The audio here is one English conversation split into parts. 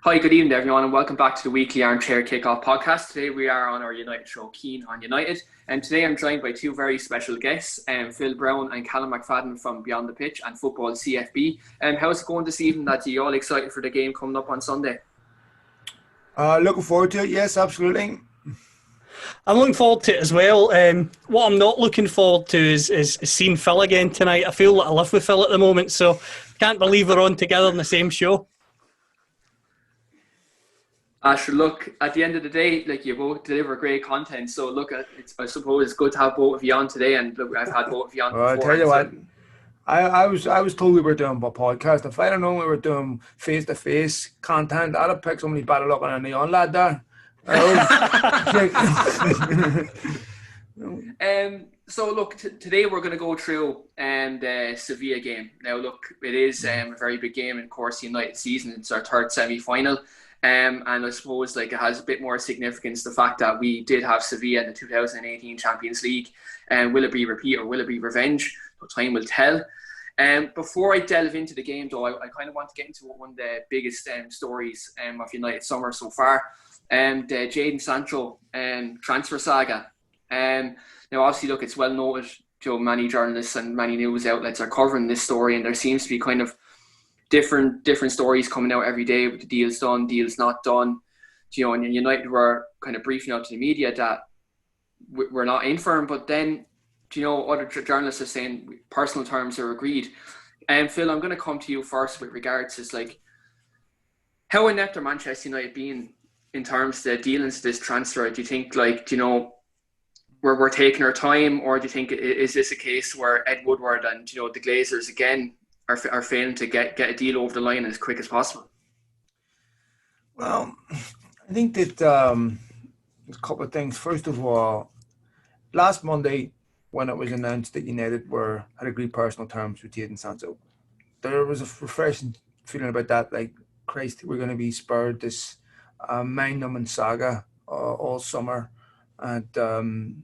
Hi, good evening, everyone, and welcome back to the weekly Armchair Kickoff podcast. Today we are on our United show, Keane On United, and today I'm joined by two very special guests, Phil Brown and Callum McFadden from Beyond the Pitch and Football CFB. How's it going this evening? Are you all excited for the game coming up on Sunday? Looking forward to it, yes, absolutely. I'm looking forward to it as well. What I'm not looking forward to is seeing Phil again tonight. I feel that I live with Phil at the moment, so can't believe we're on together in the same show. Sure, look, at the end of the day, you both deliver great content. So look, I suppose it's good to have both of you on today, and look, I've had both of you on before. I tell you what, I was told we were doing a podcast. If I'd have known we were doing face-to-face content, I'd have picked somebody better looking than the young lad there. So look, today we're going to go through the Sevilla game. Now look, it is a very big game in course United season. It's our third semi-final. And I suppose it has a bit more significance, the fact that we did have Sevilla in the 2018 Champions League. And will it be repeat or will it be revenge? So time will tell. Before I delve into the game, though, I kind of want to get into one of the biggest stories of United summer so far. The Jadon Sancho transfer saga. Now, obviously, look, it's well noted. Many journalists and many news outlets are covering this story, and there seems to be kind of different stories coming out every day with the deals done, deals not done. And United were kind of briefing out to the media that we're not in for him, but then, other journalists are saying personal terms are agreed. And Phil, I'm going to come to you first with regards to how inept are Manchester United being in terms of the dealings of this transfer? Do you think we're taking our time, or do you think is this a case where Ed Woodward and the Glazers again are failing to get a deal over the line as quick as possible? Well, I think that there's a couple of things. First of all, last Monday when it was announced that United had agreed personal terms with Jadon Sancho, there was a refreshing feeling about that. Like, Christ, we're going to be spared this mind-numbing saga all summer, and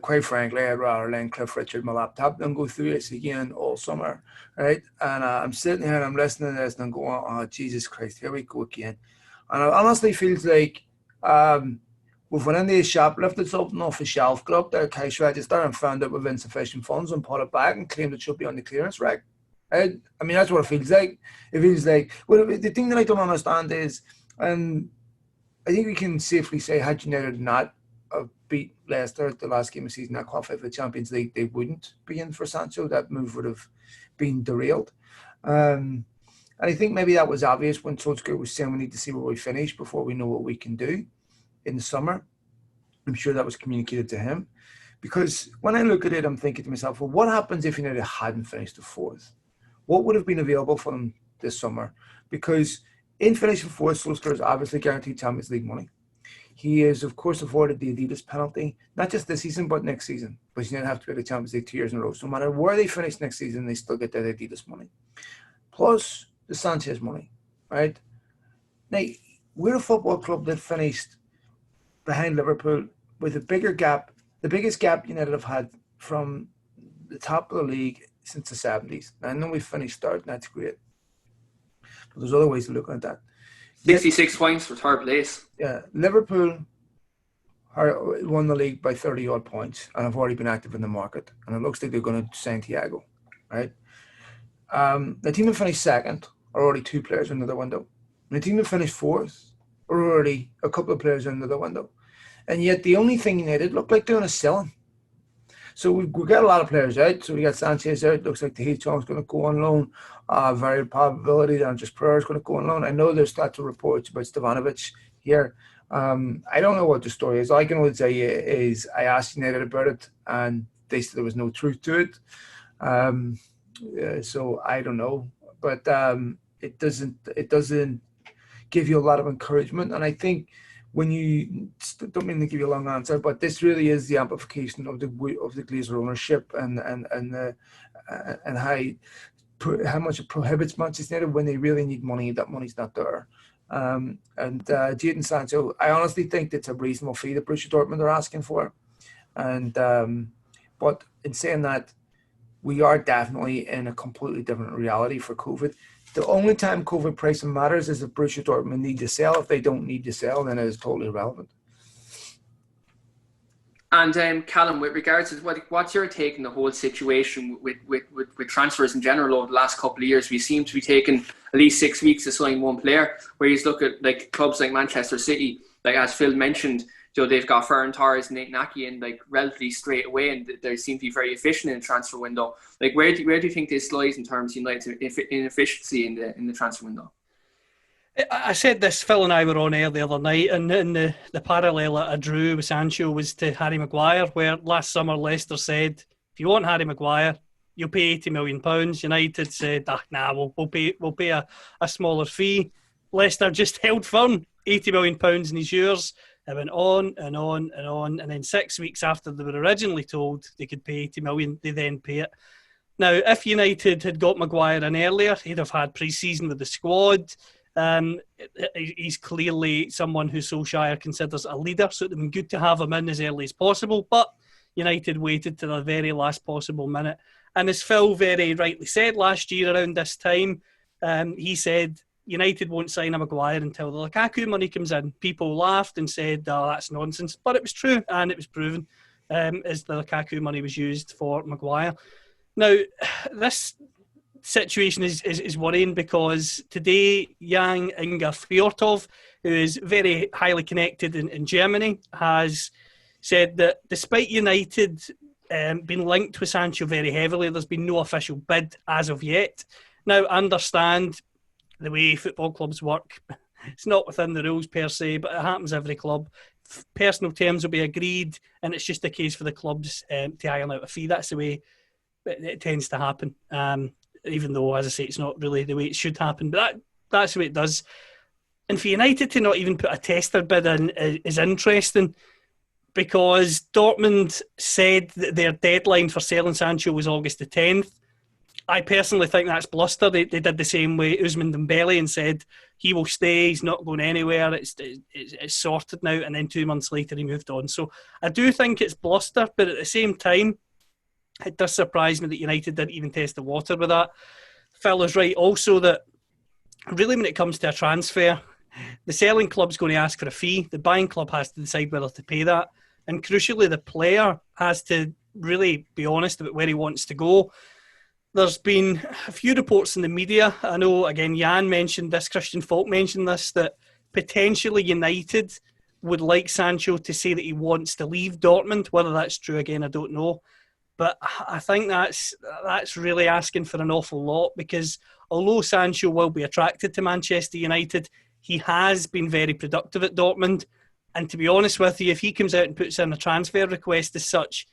quite frankly, I'd rather lend Cliff Richard my laptop than go through this again all summer, right? And I'm sitting here and I'm listening to this and I'm going, oh, Jesus Christ, here we go again. And it honestly feels like we've went into a shop, lifted something off a shelf, got up there, cash register, and found out we've insufficient funds and put it back and claimed it should be on the clearance rack. Right? I mean, that's what it feels like. It feels like, well, the thing that I don't understand is, and I think we can safely say, had United not beat Leicester at the last game of the season, that qualified for the Champions League, they wouldn't be in for Sancho. That move would have been derailed. And I think maybe that was obvious when Solskjaer was saying we need to see where we finish before we know what we can do in the summer. I'm sure that was communicated to him. Because when I look at it, I'm thinking to myself, well, what happens if United hadn't finished the fourth? What would have been available for them this summer? Because in finishing fourth, Solskjaer is obviously guaranteed Champions League money. He is, of course, avoided the Adidas penalty, not just this season, but next season. But you don't have to play the Champions League 2 years in a row. So no matter where they finish next season, they still get that Adidas money. Plus the Sanchez money, right? Now, we're a football club that finished behind Liverpool with a bigger gap, the biggest gap United have had from the top of the league since the 70s. Now, I know we finished third, and that's great. But there's other ways to look at that. 66 points for third place. Yeah, Liverpool won the league by 30-odd points and have already been active in the market. And it looks like they're going to sign Thiago, right? The team that finished second are already two players into the window. And the team that finished fourth are already a couple of players into the window. And yet the only thing United look like doing is selling. So we've got a lot of players out. So we got Sanchez out. Looks like the Heath-Chong's going to go on loan. Very probability that Andres Pereira is going to go on loan. I know there's lots of reports about Stevanovic here. I don't know what the story is. All I can only tell you is I asked United about it, and they said there was no truth to it. So I don't know, but it doesn't give you a lot of encouragement. And I think when you don't mean to give you a long answer, but this really is the amplification of the Glazer ownership and how much it prohibits Manchester United when they really need money. That money's not there. And Jadon Sancho, I honestly think it's a reasonable fee that Borussia Dortmund are asking for. And but in saying that, we are definitely in a completely different reality for COVID. The only time COVID pricing matters is if Borussia Dortmund need to sell. If they don't need to sell, then it is totally irrelevant. And Callum, with regards to what's your take on the whole situation with transfers in general over the last couple of years? We seem to be taking at least 6 weeks to sign one player. Where you look at like clubs like Manchester City, like as Phil mentioned, they've got Ferran Torres and Nate Naki in like relatively straight away, and they seem to be very efficient in the transfer window. Like where do you think this lies in terms of United's inefficiency in the transfer window? I said this, Phil and I were on air the other night, and the parallel I drew with Sancho was to Harry Maguire, where last summer Leicester said, if you want Harry Maguire, you'll pay £80 million. United said, nah, we'll pay a smaller fee. Leicester just held firm, £80 million and he's yours. It went on and on and on, and then 6 weeks after they were originally told they could pay £80 million, they then pay it. Now, if United had got Maguire in earlier, he'd have had pre-season with the squad. He's clearly someone who Solskjaer considers a leader, so it would have been good to have him in as early as possible, but United waited to the very last possible minute. And as Phil very rightly said last year around this time, he said United won't sign a Maguire until the Lukaku money comes in. People laughed and said, oh, that's nonsense, but it was true, and it was proven as the Lukaku money was used for Maguire. Now, this situation is worrying because today Jan Inga Fjortov, who is very highly connected in Germany, has said that despite United being linked with Sancho very heavily, there's been no official bid as of yet. Now, I understand the way football clubs work. It's not within the rules per se, but it happens every club. Personal terms will be agreed, and it's just a case for the clubs to iron out a fee. That's the way it tends to happen. Even though, as I say, it's not really the way it should happen, but that's the way it does. And for United to not even put a tester bid in is interesting, because Dortmund said that their deadline for selling Sancho was August the 10th. I personally think that's bluster. They did the same way Ousmane Dembele and said he will stay, he's not going anywhere, it's sorted now, and then 2 months later he moved on. So I do think it's bluster, but at the same time, it does surprise me that United didn't even test the water with that. Phil is right also that really when it comes to a transfer, the selling club's going to ask for a fee, the buying club has to decide whether to pay that, and crucially the player has to really be honest about where he wants to go. There's been a few reports in the media, I know again Jan mentioned this, Christian Falk mentioned this, that potentially United would like Sancho to say that he wants to leave Dortmund. Whether that's true, again, I don't know. But I think that's really asking for an awful lot, because although Sancho will be attracted to Manchester United, he has been very productive at Dortmund. And to be honest with you, if he comes out and puts in a transfer request as such,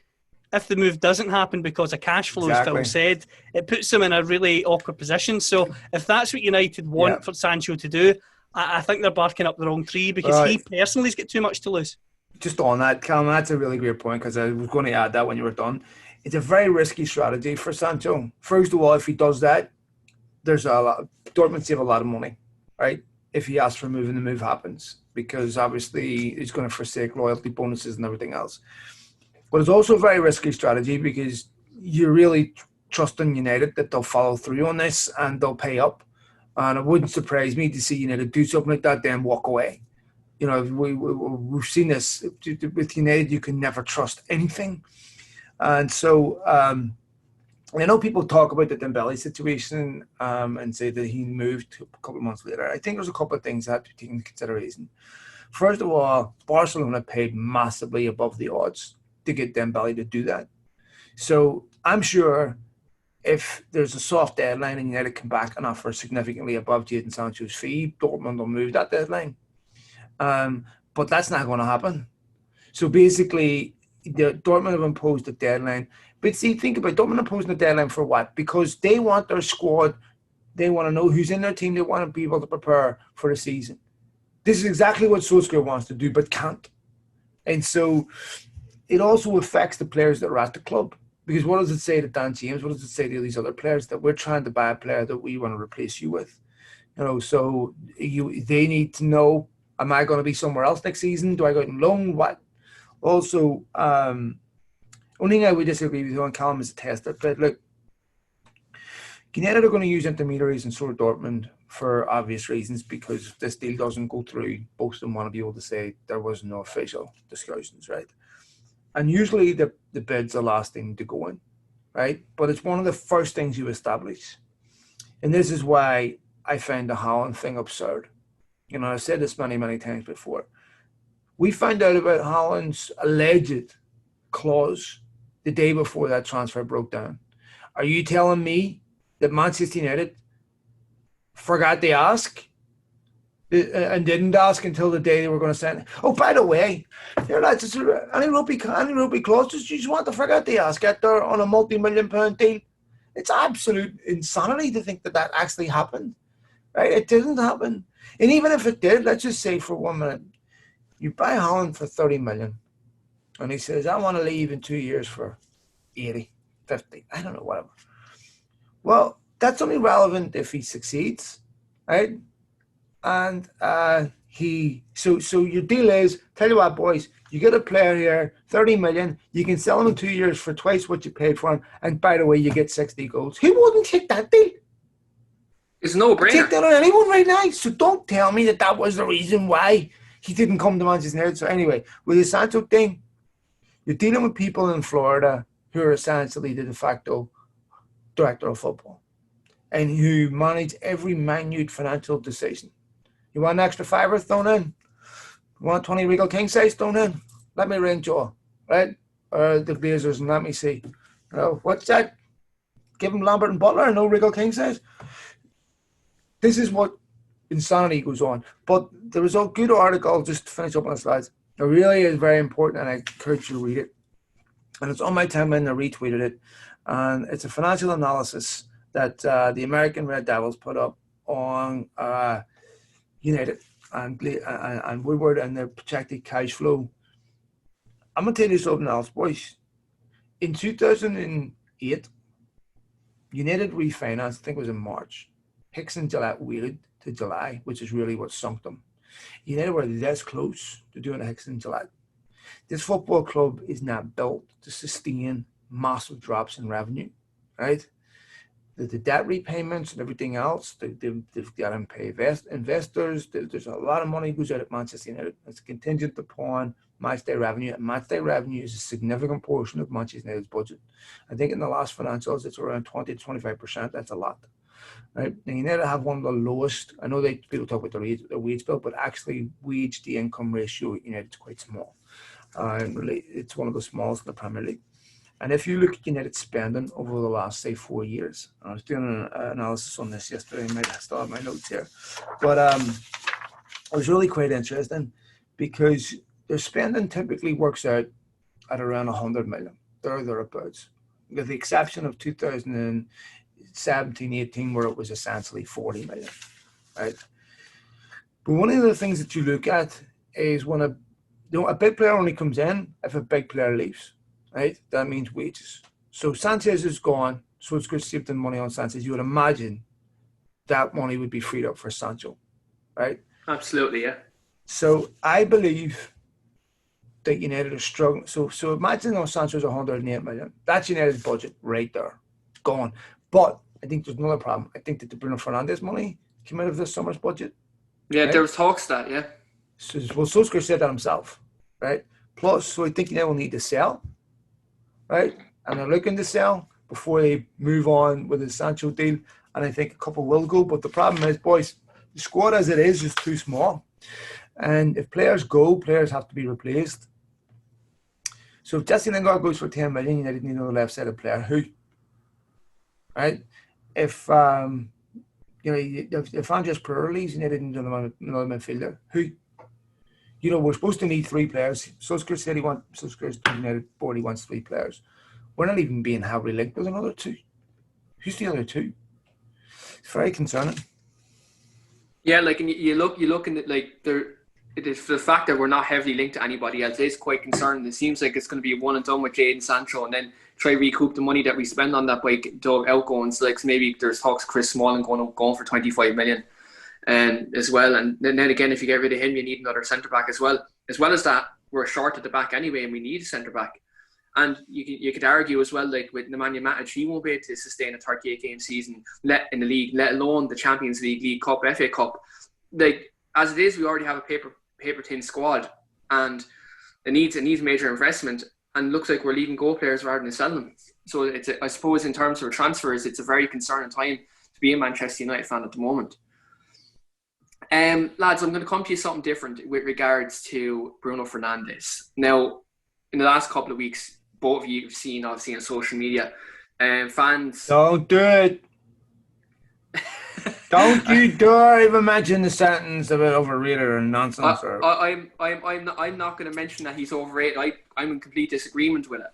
if the move doesn't happen because of cash flow, as Phil said, it puts him in a really awkward position. So if that's what United want for Sancho to do, I think they're barking up the wrong tree, because he personally has got too much to lose. Just on that, Callum, that's a really great point, because I was going to add that when you were done. It's a very risky strategy for Sancho. First of all, if he does that, there's a lot. Dortmund save a lot of money, right? If he asks for a move and the move happens, because obviously he's going to forsake loyalty bonuses and everything else. But it's also a very risky strategy, because you're really trusting United that they'll follow through on this and they'll pay up. And it wouldn't surprise me to see United do something like that, then walk away. You know, we've seen this with United. You can never trust anything. And so I know people talk about the Dembele situation and say that he moved a couple of months later. I think there's a couple of things that have to be taken into consideration. First of all, Barcelona paid massively above the odds to get Dembele to do that. So I'm sure if there's a soft deadline and United come back and offer significantly above Jadon Sancho's fee, Dortmund will move that deadline. But that's not going to happen. So basically, Dortmund have imposed a deadline. But see, think about it, Dortmund imposing a deadline for what? Because they want their squad, they want to know who's in their team, they want to be able to prepare for the season. This is exactly what Solskjaer wants to do, but can't. And so it also affects the players that are at the club. Because what does it say to Dan James? What does it say to these other players? That we're trying to buy a player that we want to replace you with. You know, so they need to know, am I going to be somewhere else next season? Do I go out on loan? What? Also, only thing I would disagree with you on, Callum, is a tester. But look, United are going to use intermediaries and so are Dortmund for obvious reasons, because if this deal doesn't go through, both of them want to be able to say there was no official discussions, right? And usually the bid's the last thing to go in, right? But it's one of the first things you establish. And this is why I find the Haaland thing absurd. You know, I've said this many, many times before. We found out about Haaland's alleged clause the day before that transfer broke down. Are you telling me that Manchester United forgot to ask and didn't ask until the day they were going to send? Oh, by the way, here, lads, any rugby clauses you just want to forget to ask get there on a multi-million-pound deal? It's absolute insanity to think that that actually happened, right? It didn't happen. And even if it did, let's just say for 1 minute, you buy Haaland for 30 million, and he says, I want to leave in 2 years for 80, 50, I don't know, whatever. Well, that's only relevant if he succeeds, right? And so your deal is, tell you what, boys, you get a player here, 30 million, you can sell him in 2 years for twice what you paid for him, and by the way, you get 60 goals. Who wouldn't take that deal? It's no brainer. Take that on anyone right now. So don't tell me that was the reason why he didn't come to Manchester United. So anyway, with the Sancho thing, you're dealing with people in Florida who are essentially the de facto director of football and who manage every minute financial decision. You want an extra fiver thrown in? You want 20 Regal King size thrown in? Let me ring Joe, right? Or the Glazers, and let me see. What's that? Give him Lambert and Butler and no Regal King size? This is what insanity goes on. But there was a good article, just to finish up on the slides. It really is very important, and I encourage you to read it. And it's on my timeline, I retweeted it. And it's a financial analysis that the American Red Devils put up on United and Woodward and their projected cash flow. I'm going to tell you something else, boys. In 2008, United refinanced, I think it was in March. Hicks and Gillette waited to July, which is really what sunk them. United were this close to doing a Hicks and Gillette. This football club is not built to sustain massive drops in revenue, right? The debt repayments and everything else, they've got to pay investors. There's a lot of money goes out at Manchester United. It's contingent upon match day revenue, and match day revenue is a significant portion of Manchester United's budget. I think in the last financials, it's around 20 to 25%. That's a lot. Right? Now, United have one of the lowest. I know people talk about the wage bill, but actually, wage to income ratio at United is quite small. Really, it's one of the smallest in the Premier League. And if you look at United spending over the last, say, 4 years, I was doing an analysis on this yesterday. I might still have my notes here, but it was really quite interesting because their spending typically works out at around 100 million. Thereabouts, with the exception of 2017-18, where it was essentially 40 million, right? But one of the things that you look at is when a big player only comes in if a big player leaves, right? That means wages. So Sanchez is gone, so it's good to save the money on Sanchez. You would imagine that money would be freed up for Sancho, right? Absolutely, yeah. So I believe that United are struggling. So imagine Sancho's 108 million. That's United's budget right there, gone. But I think there's another problem. I think that the Bruno Fernandes money came out of this summer's budget. Yeah, right? There was talks that, yeah. So, well, Solskjaer said that himself, right? Plus, so I think United will need to sell, right? And they're looking to sell before they move on with the Sancho deal. And I think a couple will go. But the problem is, boys, the squad as it is too small. And if players go, players have to be replaced. So if Jesse Lingard goes for 10 million, United need another left-sided player. Who? Right? If if Andres Pereira leaves, United need another midfielder. Who? We're supposed to need 3 players. Solskjaer said Solskjaer's United board, he wants 3 players. We're not even being heavily linked with another 2. Who's the other 2? It's very concerning. Yeah, like, and you look and like it is the fact that we're not heavily linked to anybody else is quite concerning. It seems like it's going to be a one and done with Jadon Sancho, and then try to recoup the money that we spend on that by outgoings. Like maybe there's talks Chris Smalling going for 25 million, as well. And then again, if you get rid of him, you need another centre back as well. As well as that, we're short at the back anyway, and we need a centre back. And you could argue as well, like with Nemanja Matic, he won't be able to sustain a 38-game season in the league, let alone the Champions League, League Cup, FA Cup. Like, as it is, we already have a paper thin squad, and it needs major investment. And looks like we're leaving goal players rather than selling them. So I suppose in terms of transfers, it's a very concerning time to be a Manchester United fan at the moment. Lads, I'm going to come to you something different with regards to Bruno Fernandes. Now, in the last couple of weeks, both of you have seen, obviously, on social media, fans... Don't do it. Don't you dare even mention the sentence about overrated or nonsense. I'm not going to mention that he's overrated. I'm in complete disagreement with it.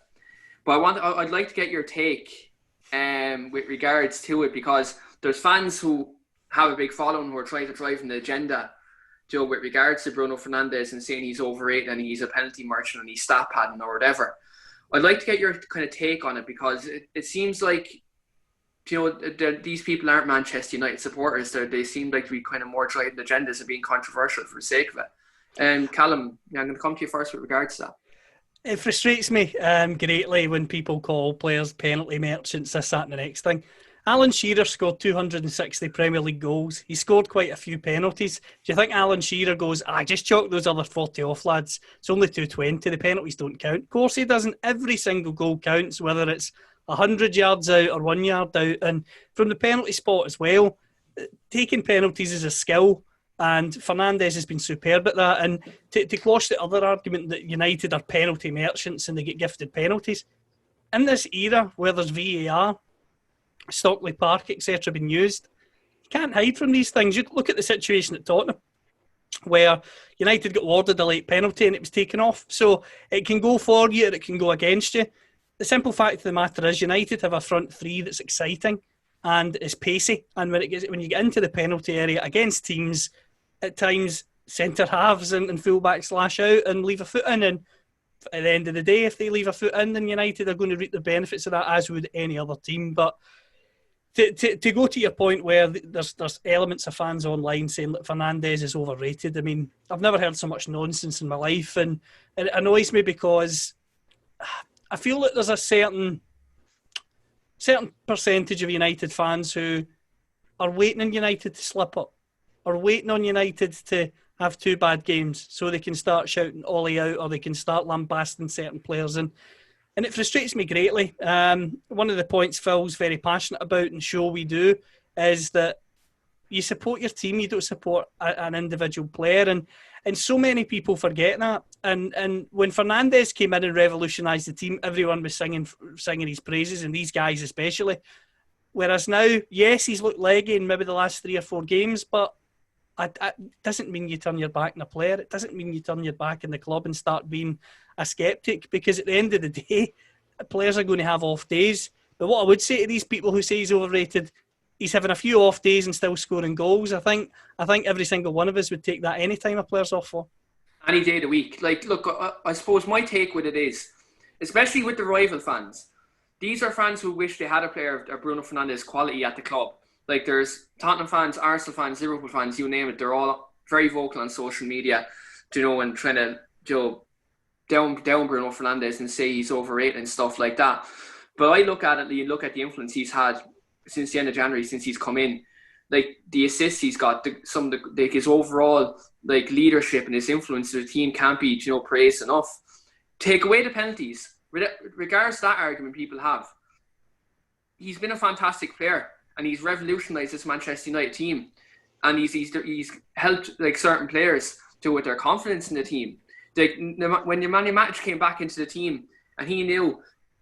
But I'd like to get your take with regards to it, because there's fans who have a big following who are trying to drive an agenda, Joe, with regards to Bruno Fernandes and saying he's overrated and he's a penalty merchant and he's stat padding or whatever. I'd like to get your kind of take on it, because it seems like, these people aren't Manchester United supporters. They seem like to be kind of more driving agendas and being controversial for the sake of it. And Callum, I'm going to come to you first with regards to that. It frustrates me greatly when people call players penalty merchants, this, that and the next thing. Alan Shearer scored 260 Premier League goals. He scored quite a few penalties. Do you think Alan Shearer goes, just chalk those other 40 off, lads? It's only 220. The penalties don't count. Of course he doesn't. Every single goal counts, whether it's 100 yards out or 1 yard out. And from the penalty spot as well, taking penalties is a skill. And Fernandes has been superb at that. And to quash the other argument that United are penalty merchants and they get gifted penalties, in this era where there's VAR, Stockley Park, etc., being used, you can't hide from these things. You look at the situation at Tottenham, where United got awarded a late penalty and it was taken off. So it can go for you or it can go against you. The simple fact of the matter is United have a front three that's exciting and is pacey. And when you get into the penalty area against teams, at times centre halves and fullbacks lash out and leave a foot in. And at the end of the day, if they leave a foot in, then United are going to reap the benefits of that, as would any other team. But to go to your point where there's elements of fans online saying that Fernandes is overrated, I mean, I've never heard so much nonsense in my life, and it annoys me because I feel that there's a certain percentage of United fans who are waiting on United to slip up, or waiting on United to have two bad games so they can start shouting Ollie out, or they can start lambasting certain players. And it frustrates me greatly. One of the points Phil's very passionate about, and sure we do, is that you support your team, you don't support an individual player. And so many people forget that. And when Fernandes came in and revolutionised the team, everyone was singing his praises, and these guys especially. Whereas now, yes, he's looked leggy in maybe the last 3 or 4 games, but it doesn't mean you turn your back on a player. It doesn't mean you turn your back on the club and start being a sceptic, because at the end of the day, players are going to have off days. But what I would say to these people who say he's overrated, he's having a few off days and still scoring goals. I think every single one of us would take that any time a player's off for. Any day of the week. Like, look, I suppose my take with it is, especially with the rival fans, these are fans who wish they had a player of Bruno Fernandes' quality at the club. Like, there's Tottenham fans, Arsenal fans, Liverpool fans, you name it. They're all very vocal on social media, and trying to, down Bruno Fernandes and say he's overrated and stuff like that. But I look at it, you look at the influence he's had since the end of January, since he's come in, like the assists he's got, his overall like leadership and his influence to the team can't be praised enough. Take away the penalties, regardless of that argument people have, he's been a fantastic player and he's revolutionised this Manchester United team, and he's helped like certain players with their confidence in the team. Like, when Nemanja Matic came back into the team and he knew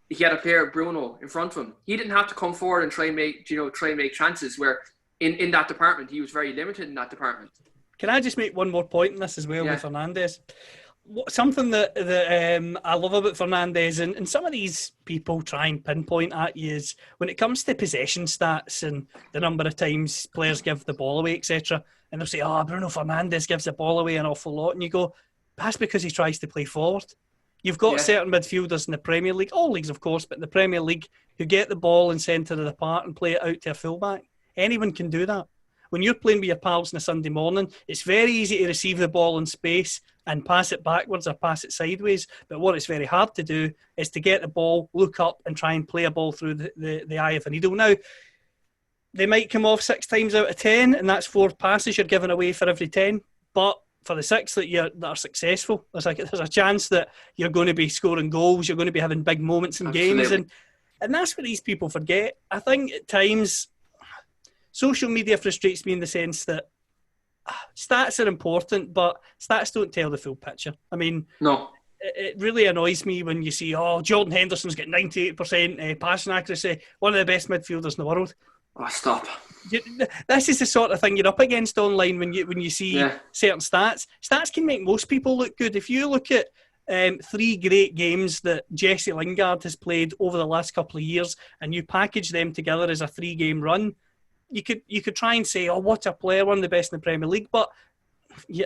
he had a player, Bruno, in front of him, he didn't have to come forward and try and make chances, where in that department he was very limited in that department. Can I just make one more point in this as well, with Fernandes? Something that I love about Fernandes, and some of these people try and pinpoint at you, is when it comes to possession stats and the number of times players give the ball away, etc., and they'll say, Bruno Fernandes gives the ball away an awful lot, and you go, that's because he tries to play forward. You've got certain midfielders in the Premier League, all leagues of course, but in the Premier League, who get the ball in centre of the park and play it out to a fullback. Anyone can do that. when you're playing with your pals on a Sunday morning, it's very easy to receive the ball in space and pass it backwards or pass it sideways. But what it's very hard to do is to get the ball, look up and try and play a ball through the eye of a needle. Now, they might come off 6 times out of 10, and that's 4 passes you're giving away for every 10. But for the 6 that are successful, there's a chance that you're going to be scoring goals, you're going to be having big moments in Absolutely. games. And that's what these people forget. I think at times social media frustrates me in the sense that stats are important, but stats don't tell the full picture. I mean, no. It really annoys me when you see, Jordan Henderson's got 98% passing accuracy, one of the best midfielders in the world. Oh, stop. This is the sort of thing you're up against online when you see certain stats. Stats can make most people look good. If you look at 3 great games that Jesse Lingard has played over the last couple of years and you package them together as a 3-game run, you could try and say, what a player, one of the best in the Premier League. But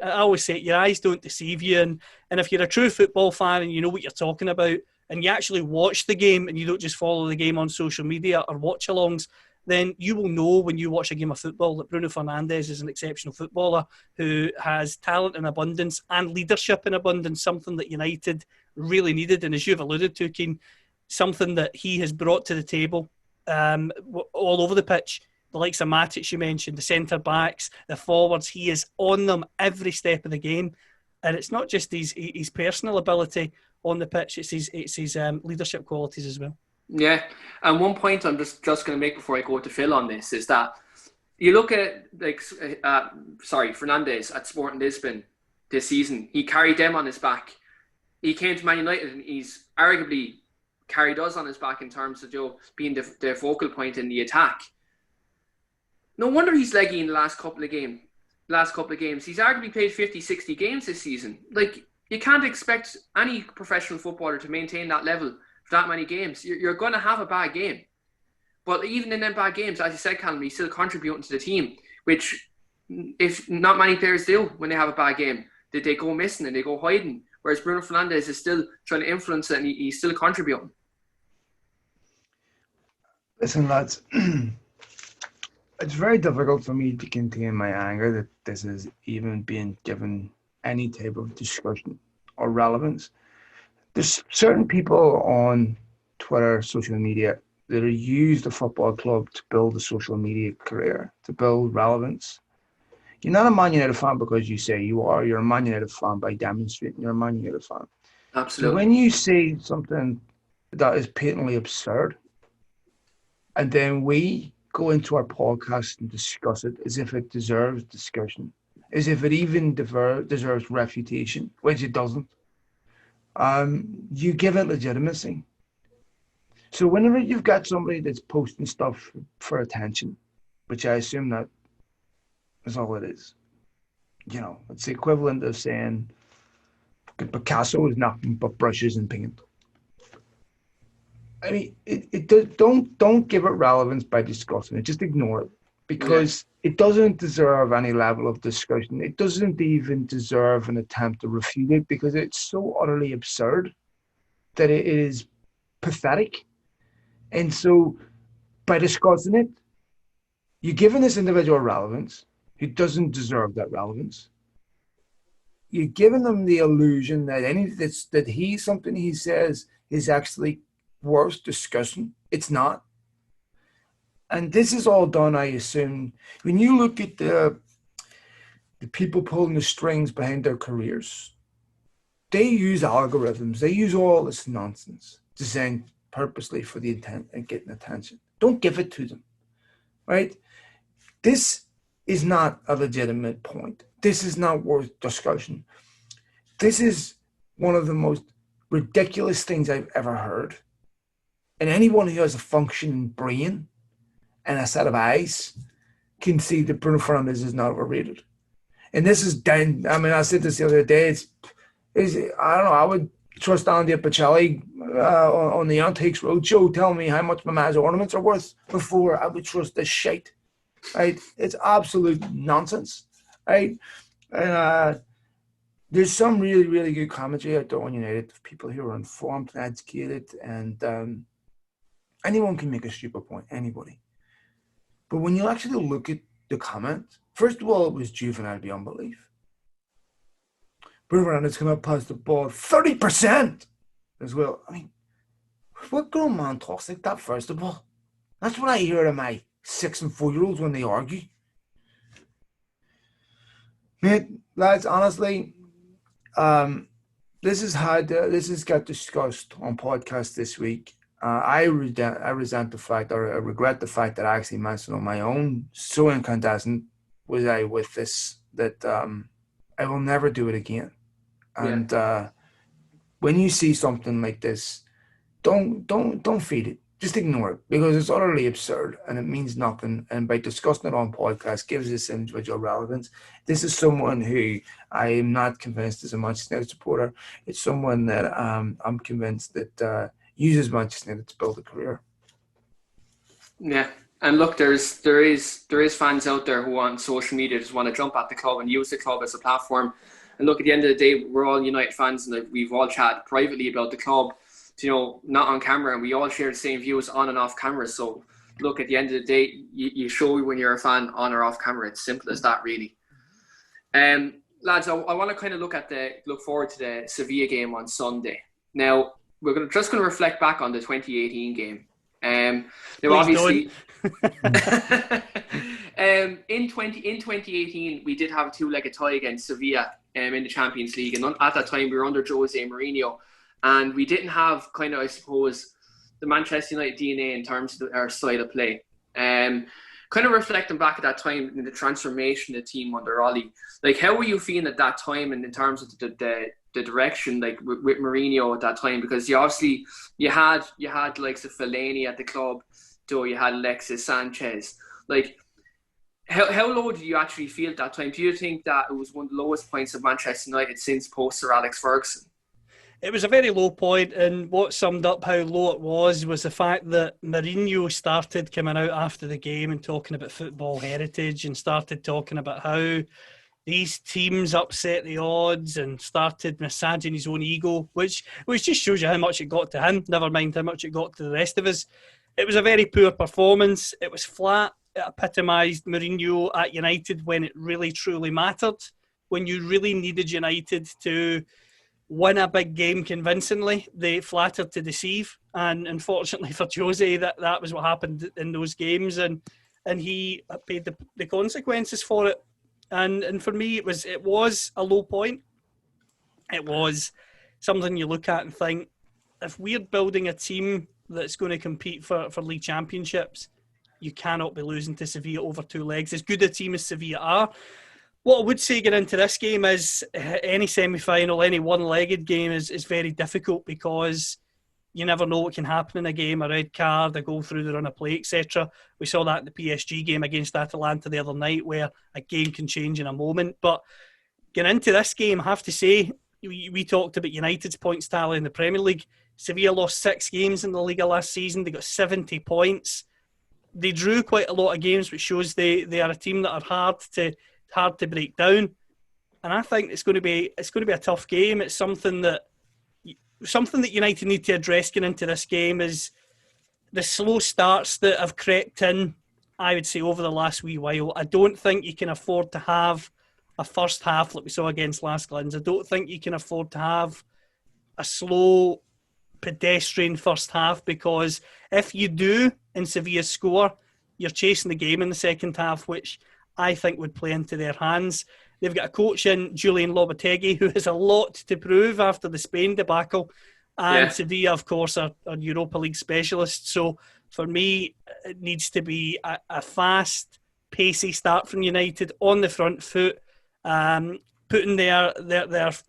I always say, your eyes don't deceive you. And if you're a true football fan and you know what you're talking about and you actually watch the game and you don't just follow the game on social media or watch-alongs, then you will know when you watch a game of football that Bruno Fernandes is an exceptional footballer who has talent in abundance and leadership in abundance, something that United really needed. And as you've alluded to, Keane, something that he has brought to the table all over the pitch. The likes of Matic, you mentioned, the centre-backs, the forwards, he is on them every step of the game. And it's not just his personal ability on the pitch, it's his leadership qualities as well. Yeah, and one point I'm just going to make before I go to Phil on this is that you look at Fernandes at Sporting Lisbon this season. He carried them on his back. He came to Man United and he's arguably carried us on his back in terms of being the focal point in the attack. No wonder he's leggy in the last couple of games. He's arguably played 50, 60 games this season. Like, you can't expect any professional footballer to maintain that level for that many games. You're going to have a bad game. But even in them bad games, as you said, Callum, he's still contributing to the team, which if not many players do when they have a bad game. They go missing and they go hiding. Whereas Bruno Fernandes is still trying to influence it and he's still contributing. Listen, lads, it's very difficult for me to contain my anger that this is even being given any type of discussion or relevance. There's certain people on Twitter, social media, that use the football club to build a social media career, to build relevance. You're not a Man United fan because you say you are. You're a Man United fan by demonstrating you're a Man United fan. Absolutely. So when you say something that is patently absurd, and then we go into our podcast and discuss it as if it deserves discussion, as if it even deserves refutation, which it doesn't, you give it legitimacy. So whenever you've got somebody that's posting stuff for attention, which I assume that is all it is, it's the equivalent of saying Picasso is nothing but brushes and paint. I mean, don't give it relevance by discussing it. Just ignore it because it doesn't deserve any level of discussion. It doesn't even deserve an attempt to refute it because it's so utterly absurd that it is pathetic. And so by discussing it, you're giving this individual relevance who doesn't deserve that relevance. You're giving them the illusion that something he says is actually worth discussing. It's not. And this is all done, I assume, when you look at the people pulling the strings behind their careers. They use algorithms. They use all this nonsense designed purposely for the intent and getting attention. Don't give it to them, right? This is not a legitimate point. This is not worth discussion. This is one of the most ridiculous things I've ever heard. And anyone who has a functioning brain and a set of eyes can see that Bruno Fernandes is not overrated. And this is down. I mean, I said this the other day. I don't know. I would trust Andy Pacelli on the Antiques Roadshow telling me how much my man's ornaments are worth before I would trust this shite. Right? It's absolute nonsense. Right? And there's some really, really good commentary out there on United of people who are informed and educated, and anyone can make a stupid point. Anybody. But when you actually look at the comment. First of all, it was juvenile beyond belief. Bruno Fernandes came out past the ball 30% as well. I mean, what grown man talks like that, first of all? That's what I hear to my 6 and 4-year-olds when they argue. Mate, lads, honestly, this has got discussed on podcast this week. I resent the fact, or I regret the fact that I actually mentioned on my own, so incandescent was I with this, that I will never do it again. And when you see something like this, don't feed it. Just ignore it, because it's utterly absurd and it means nothing. And by discussing it on podcast gives this individual relevance. This is someone who I am not convinced is a Manchester United supporter. It's someone that I'm convinced that uses Manchester United to build a career. Yeah, and look, there is fans out there who on social media just want to jump at the club and use the club as a platform. And look, at the end of the day, we're all United fans, and we've all chatted privately about the club, not on camera, and we all share the same views on and off camera. So look, at the end of the day, you show when you're a fan on or off camera. It's simple as that, really. Lads, I want to kind of look forward to the Sevilla game on Sunday. Now, we're just going to reflect back on the 2018 game. Now, obviously, in 2018, we did have a 2-legged tie against Sevilla in the Champions League, and at that time we were under Jose Mourinho, and we didn't have kind of, I suppose, the Manchester United DNA in terms of our style of play. Kind of reflecting back at that time in the transformation of the team under Ollie, like, how were you feeling at that time, and in terms of the direction, like with Mourinho at that time? Because you had likes of Fellaini at the club, so you had Alexis Sanchez. Like, how low did you actually feel at that time? Do you think that it was one of the lowest points of Manchester United since post Sir Alex Ferguson? It was a very low point, and what summed up how low it was the fact that Mourinho started coming out after the game and talking about football heritage, and started talking about how these teams upset the odds, and started massaging his own ego, which just shows you how much it got to him, never mind how much it got to the rest of us. It was a very poor performance. It was flat. It epitomised Mourinho at United when it really truly mattered, when you really needed United to win a big game convincingly. They flattered to deceive, and unfortunately for Jose, that was what happened in those games, and he paid the consequences for it. And for me, it was a low point. It was something you look at and think, if we're building a team that's going to compete for league championships, you cannot be losing to Sevilla over 2 legs, as good a team as Sevilla are. What I would say getting into this game is any semi-final, any one-legged game is very difficult, because you never know what can happen in a game, a red card, a goal through the run of play, etc. We saw that in the PSG game against Atalanta the other night, where a game can change in a moment. But getting into this game, I have to say, we talked about United's points tally in the Premier League. Sevilla lost 6 games in the Liga last season. They got 70 points. They drew quite a lot of games, which shows they are a team that are hard to break down. And I think it's going to be a tough game. It's something that United need to address getting into this game, is the slow starts that have crept in, I would say, over the last wee while. I don't think you can afford to have a first half like we saw against Las Glins. I don't think you can afford to have a slow, pedestrian first half, because if you do and Sevilla score, you're chasing the game in the second half, which I think would play into their hands. They've got a coach in Julian Lopetegui who has a lot to prove after the Spain debacle, and Sevilla, of course, are Europa League specialists. So for me, it needs to be a fast, pacey start from United on the front foot, putting themselves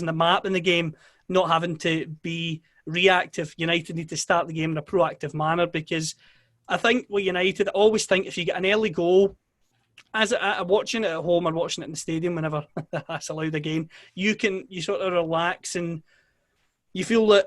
in the map in the game, not having to be reactive. United need to start the game in a proactive manner, because I think with United, I always think if you get an early goal, as watching it at home or watching it in the stadium, whenever that's allowed again, you sort of relax and you feel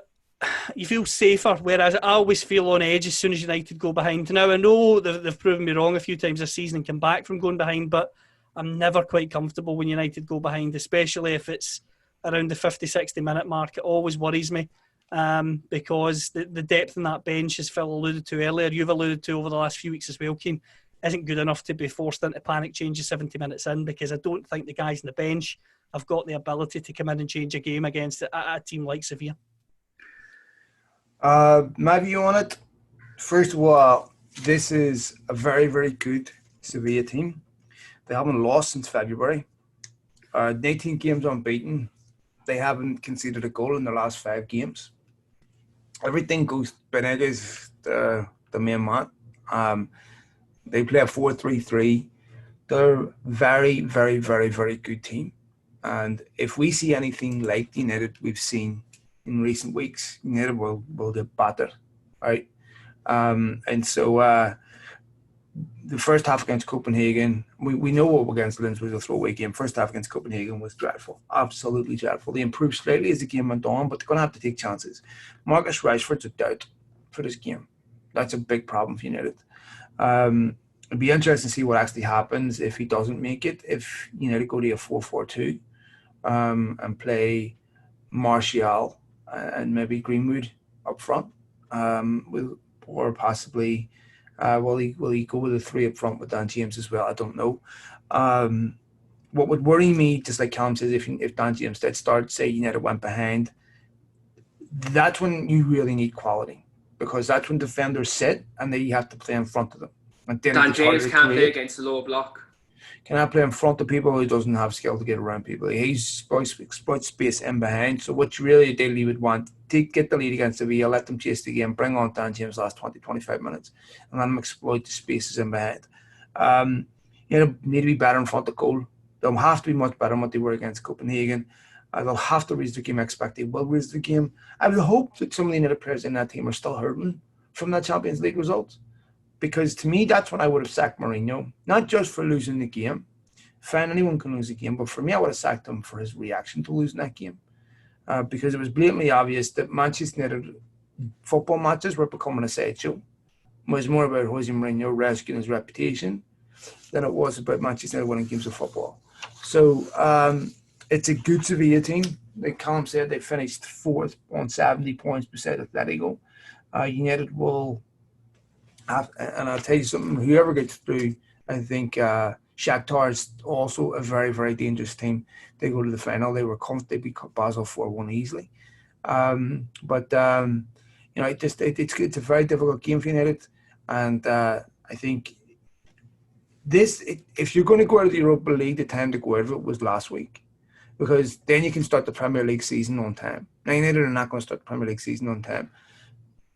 safer. Whereas I always feel on edge as soon as United go behind. Now I know they've proven me wrong a few times this season and come back from going behind, but I'm never quite comfortable when United go behind, especially if it's around the 50-60 minute mark. It always worries me. Because the depth in that bench, as Phil alluded to earlier, you've alluded to over the last few weeks as well, Keane, isn't good enough to be forced into panic changes 70 minutes in, because I don't think the guys on the bench have got the ability to come in and change a game against a team like Sevilla. My view on it, first of all, this is a very, very good Sevilla team. They haven't lost since February. 18 games unbeaten. They haven't conceded a goal in their last 5 games. Everything goes Benegas, the main man. They play a 4-3-3. They're very, very, very, very good team. And if we see anything like the United we've seen in recent weeks, United will get battered, right? And so the first half against Copenhagen, we know what against Linz was a throwaway game. First half against Copenhagen was dreadful, absolutely dreadful. They improved slightly as the game went on, but they're going to have to take chances. Marcus Rashford's a doubt for this game. That's a big problem for United. It'd be interesting to see what actually happens if he doesn't make it. If United go to a 4-4-2 and play Martial and maybe Greenwood up front, or possibly will he go with the 3 up front with Dan James as well? I don't know. What would worry me, just like Callum says, if Dan James did start, say United went behind, that's when you really need quality, because that's when defenders sit and then you have to play in front of them. And then Dan James can't play against the low block. Cannot play in front of people who doesn't have skill to get around people. He exploits space in behind. So what you really ideally would want, to get the lead against Sevilla, let them chase the game, bring on Dan James last 20-25 minutes, and let them exploit the spaces in behind. Need to be better in front of goal. They'll have to be much better than what they were against Copenhagen. They'll have to raise the game expected. Well, raise the game. I would hope that some of the United players in that team are still hurting from that Champions League result. Because to me, that's when I would have sacked Mourinho. Not just for losing the game. Fine, anyone can lose a game. But for me, I would have sacked him for his reaction to losing that game. Because it was blatantly obvious that Manchester United football matches were becoming a sideshow. It was more about Jose Mourinho rescuing his reputation than it was about Manchester United winning games of football. So it's a good Sevilla team. Like Callum said, they finished 4th on 70 points beside Atletico. United will have, and I'll tell you something, whoever gets through, I think Shakhtar is also a very, very dangerous team. They go to the final. They were comfortable. They beat Basel 4-1 easily. It's a very difficult game for United. And I think if you're going to go out of the Europa League, the time to go out of it was last week. Because then you can start the Premier League season on time. Now, United are not going to start the Premier League season on time.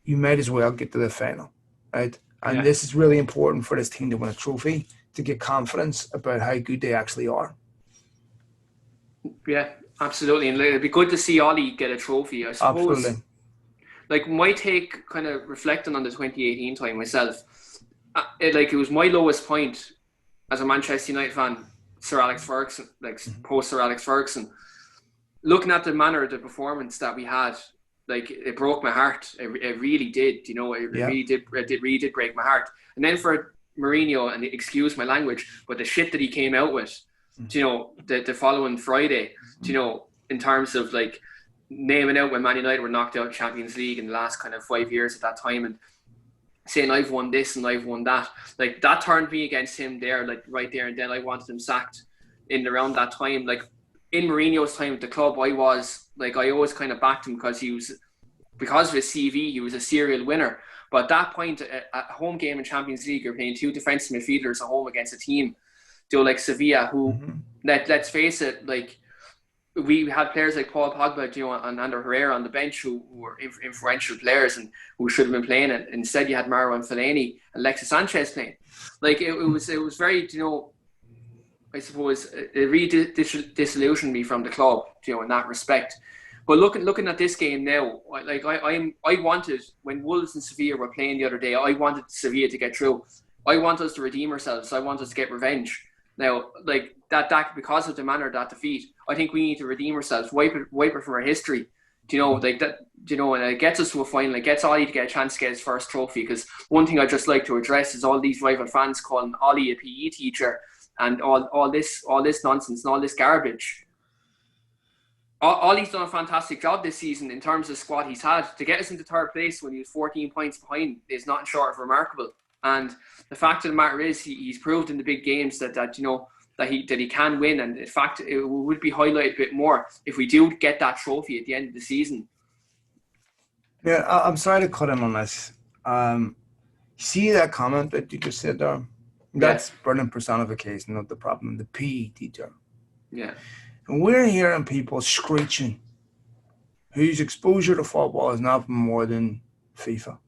You might as well get to the final. Right, and This is really important for this team to win a trophy, to get confidence about how good they actually are. Yeah, absolutely, and it'd be good to see Ollie get a trophy. I suppose. Absolutely. Like my take, kind of reflecting on the 2018 time myself, it was my lowest point as a Manchester United fan. Sir Alex Ferguson, post Sir Alex Ferguson, looking at the manner of the performance that we had. Like, it broke my heart. It really did. Really did break my heart. And then for Mourinho, and excuse my language, but the shit that he came out with, the following Friday, in terms of like naming out when Man United were knocked out of Champions League in the last kind of 5 years at that time, and saying I've won this and I've won that, like that turned me against him there, like right there and then. I wanted him sacked in around that time. Like in Mourinho's time at the club, I always kind of backed him because of his CV, he was a serial winner. But at that point, a home game in Champions League, you're playing 2 defensive midfielders at home against a team, like Sevilla, who, let's face it, like we had players like Paul Pogba, and Ander Herrera on the bench who were influential players and who should have been playing it. Instead, you had Marwan Fellaini and Alexis Sanchez playing. Like it was very, I suppose it really disillusioned me from the club, in that respect. But looking at this game now, like I wanted, when Wolves and Sevilla were playing the other day, I wanted Sevilla to get through. I want us to redeem ourselves. I want us to get revenge. Now, like that because of the manner of that defeat, I think we need to redeem ourselves, wipe it from our history. Like that, and it gets us to a final. It gets Ollie to get a chance to get his first trophy. Because one thing I just like to address is all these rival fans calling Ollie a PE teacher and all this nonsense and all this garbage. Ollie's done a fantastic job this season in terms of squad he's had. To get us into 3rd place when he was 14 points behind is nothing short of remarkable. And the fact of the matter is, he's proved in the big games that he can win. And in fact, it would be highlighted a bit more if we do get that trophy at the end of the season. Yeah, I'm sorry to cut in on this. See that comment that you just said there? That's brilliant personification of the problem, the PE teacher. Yeah. And we're hearing people screeching whose exposure to football is not more than FIFA.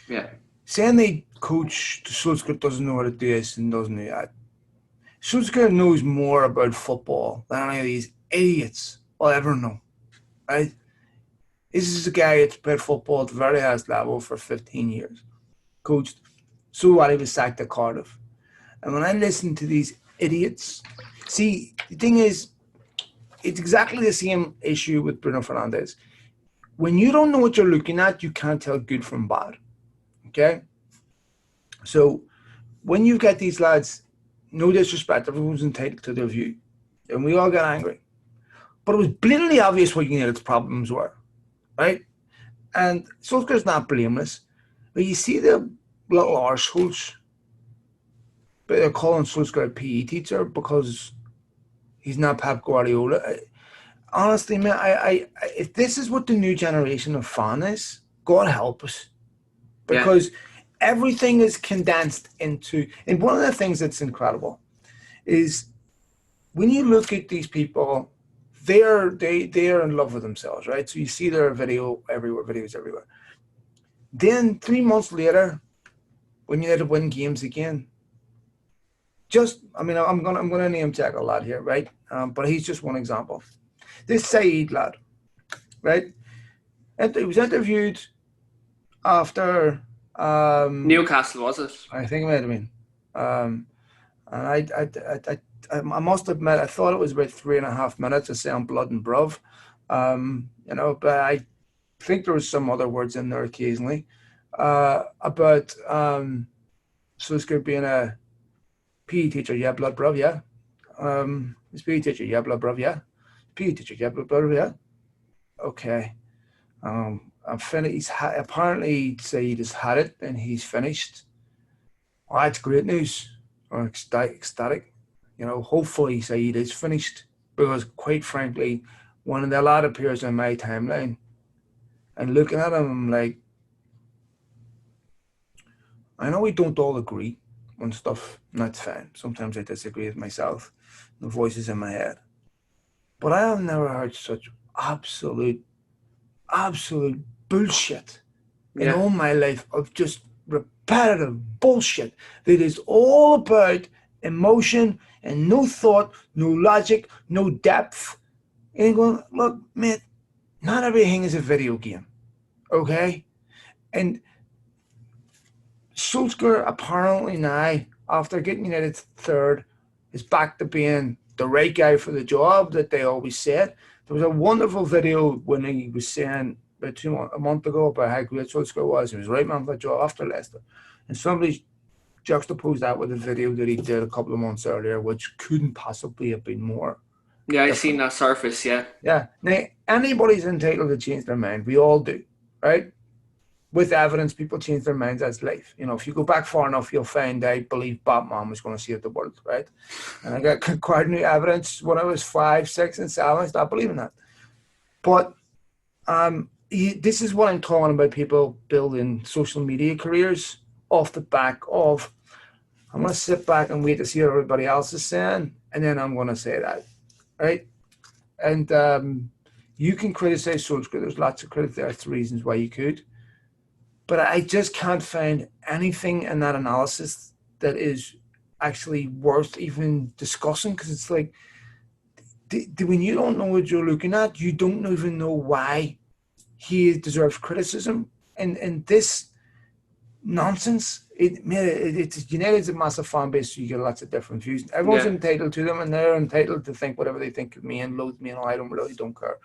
Yeah. Saying the coach, the Solskjaer, doesn't know how to do this and doesn't do that. Solskjaer knows more about football than any of these idiots will ever know. Right? This is a guy that's played football at the very highest level for 15 years. Coached so what he was sacked at Cardiff. And when I listen to these idiots, see, the thing is, it's exactly the same issue with Bruno Fernandes. When you don't know what you're looking at, you can't tell good from bad. Okay? So when you get these lads, no disrespect, everyone's entitled to their view. And we all got angry. But it was blatantly obvious what United's problems were. Right? And Solskjaer's not blameless. But you see the little arseholes, but they're calling Solskjaer a PE teacher because he's not Pep Guardiola. Honestly, man, I if this is what the new generation of fan is, God help us. Because everything is condensed into... And one of the things that's incredible is when you look at these people, they are in love with themselves, right? So you see their videos everywhere. Then 3 months later, when you had to win games again, I'm gonna name check a lot here, right? But he's just one example. This Saeed lad, right? And he was interviewed after Newcastle, was it? I think it might have been. And I must admit, I thought it was about 3.5 minutes of saying blood and bruv. But I think there was some other words in there occasionally about Solskjaer being a PE teacher, yeah, blood bruv, yeah. He's PE teacher, yeah, blood bruv, yeah. PE teacher, yeah, blood bruv, yeah. Okay. I'm finished. Apparently, Saeed has had it and he's finished. Well, that's great news. Or ecstatic. Hopefully Saeed is finished, because quite frankly, when the lad appears on my timeline and looking at him, I'm like, I know we don't all agree on stuff, and that's fine. Sometimes I disagree with myself, the voices in my head. But I have never heard such absolute bullshit in all my life, of just repetitive bullshit that is all about emotion and no thought, no logic, no depth. And going, look, mate, not everything is a video game, okay? And Solskjaer apparently now, after getting United third, is back to being the right guy for the job that they always said. There was a wonderful video when he was saying about a month ago about how great Solskjaer was. He was right man for the job after Leicester. And somebody juxtaposed that with a video that he did a couple of months earlier, which couldn't possibly have been more. Yeah, I've seen that surface, yeah. Yeah. Now, anybody's entitled to change their mind. We all do, right? With evidence, people change their minds as life. If you go back far enough, you'll find I believe Batman was going to save the world, right? And I got quite new evidence when I was 5, 6, and 7. I stopped believing that. But this is what I'm talking about, people building social media careers off the back of, I'm going to sit back and wait to see what everybody else is saying, and then I'm going to say that, right? And you can criticize Solskjaer. There's lots of there's reasons why you could. But I just can't find anything in that analysis that is actually worth even discussing, because it's like, when you don't know what you're looking at, you don't even know why he deserves criticism. And this nonsense, it's United's a massive fan base, so you get lots of different views. Everyone's entitled to them, and they're entitled to think whatever they think of me and loathe me, and I don't care.